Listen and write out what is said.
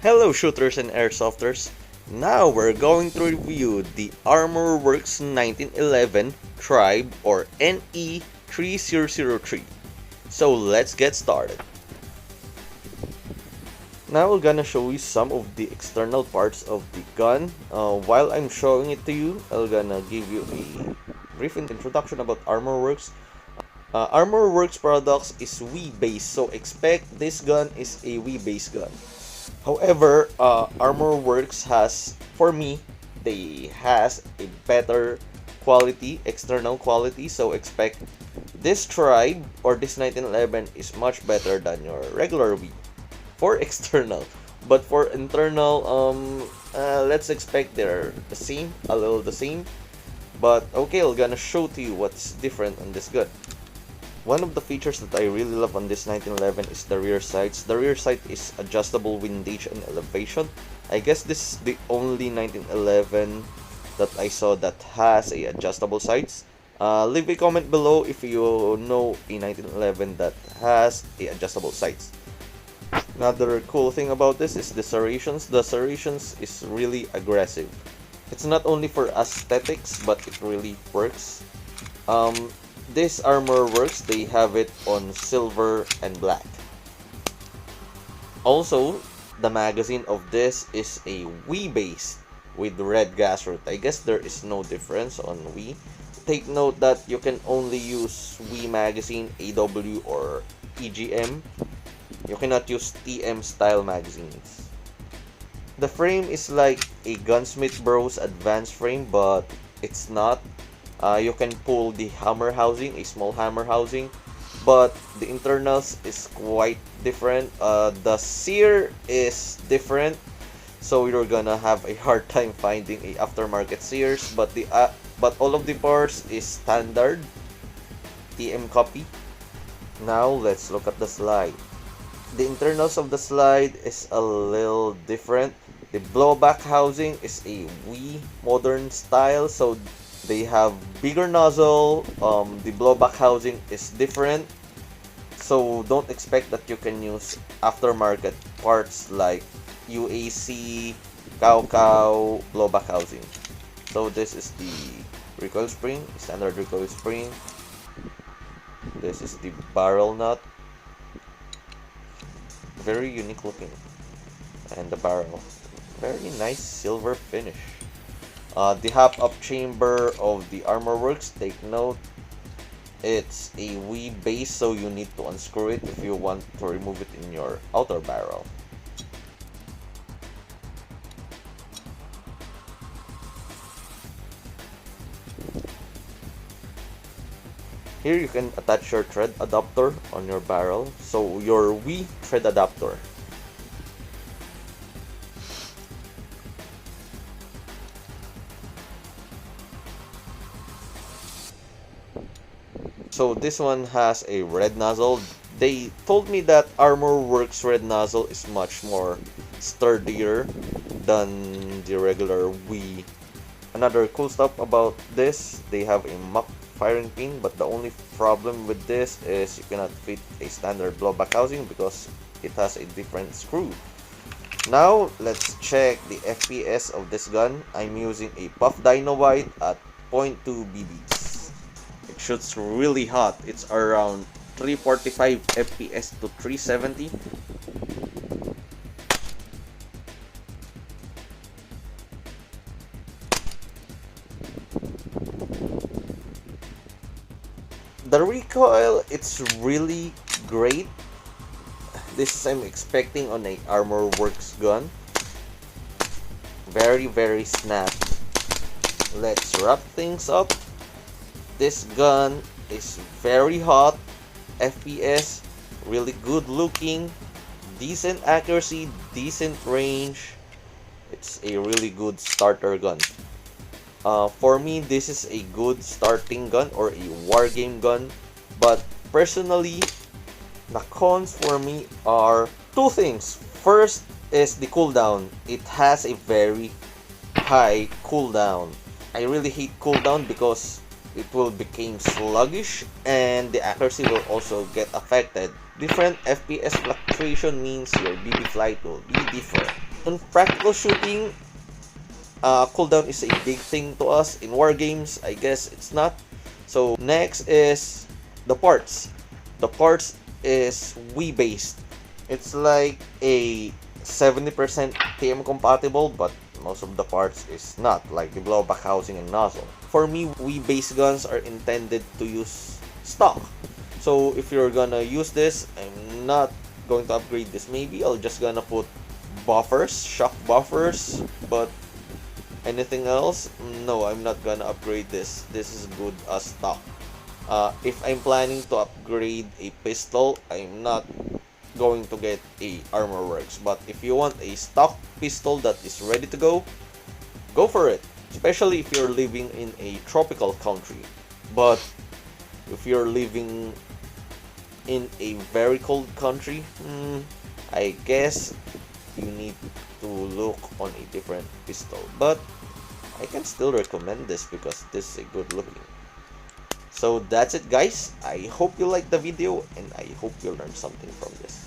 Hello shooters and airsofters. Now we're going to review the ArmorWorks 1911 Tribe or NE3003. So let's get started. Now we're gonna show you some of the external parts of the gun. While I'm showing it to you, I'm gonna give you a brief introduction about ArmorWorks. ArmorWorks products is Wii based, so expect this gun is a Wii based gun. However, ArmorWorks has, for me, they has a better quality, external quality, so expect this Tribe or this 1911 is much better than your regular Wii for external. But for internal, let's expect they're the same, a little the same. But okay, I'm gonna show to you what's different on this gun. One of the features that I really love on this 1911 is the rear sights. The rear sight is adjustable windage and elevation. I guess this is the only 1911 that I saw that has a adjustable sights. Leave a comment below if you know a 1911 that has a adjustable sights. Another cool thing about this is the serrations. The serrations is really aggressive. It's not only for aesthetics, but it really works. This ArmorWorks, they have it on silver and black. Also, the magazine of this is a Wii based with red gas route. I guess there is no difference on Wii. Take note that you can only use Wii magazine, AW or EGM. You cannot use TM style magazines. The frame is like a Gunsmith Bros advanced frame, but it's not. You can pull the hammer housing, a small hammer housing, but the internals is quite different. The sear is different, so you're gonna have a hard time finding a aftermarket sears. But all of the parts is standard TM copy. Now let's look at the slide. The internals of the slide is a little different. The blowback housing is a Wii modern style, so they have bigger nozzle. The blowback housing is different, so don't expect that you can use aftermarket parts like UAC, Cow blowback housing. So this is the recoil spring, standard recoil spring. This is the barrel nut, very unique looking, and the barrel, very nice silver finish. The hop-up chamber of the ArmorWorks, take note, it's a Wii base, so you need to unscrew it if you want to remove it in your outer barrel. Here you can attach your thread adapter on your barrel, so your Wii thread adapter. So this one has a red nozzle. They told me that ArmorWorks red nozzle is much more sturdier than the regular Wii. Another cool stuff about this, they have a mock firing pin, but the only problem with this is you cannot fit a standard blowback housing because it has a different screw. Now let's check the FPS of this gun. I'm using a Puff Dino White at 0.2 BBs. It shoots really hot. It's around 345 FPS to 370. The recoil, it's really great. This I'm expecting on a ArmorWorks gun. Very snappy. Let's wrap things up. This gun is very hot, FPS, really good looking, decent accuracy, decent range. It's a really good starter gun. For me, this is a good starting gun or a war game gun. But personally, the cons for me are two things. First is the cooldown. It has a very high cooldown. I really hate cooldown because it will become sluggish and the accuracy will also get affected. Different FPS fluctuation means your BB flight will be different. In practical shooting, cooldown is a big thing to us. In war games, I guess it's not. So next is the parts. The parts is Wii based. It's like a 70% TM compatible, but most of the parts is not, like the blowback housing and nozzle. For me, Wii based guns are intended to use stock. So if you're gonna use this, I'm not going to upgrade this. Maybe I'll just gonna put buffers, shock buffers, but anything else? No, I'm not gonna upgrade this. This is good as stock. If I'm planning to upgrade a pistol, I'm not going to get a armor works. But if you want a stock pistol that is ready to go for it. Especially if you're living in a tropical country. But if you're living in a very cold country, I guess you need to look on a different pistol. But I can still recommend this because this is a good looking. So that's it, guys. I hope you liked the video and I hope you learned something from this.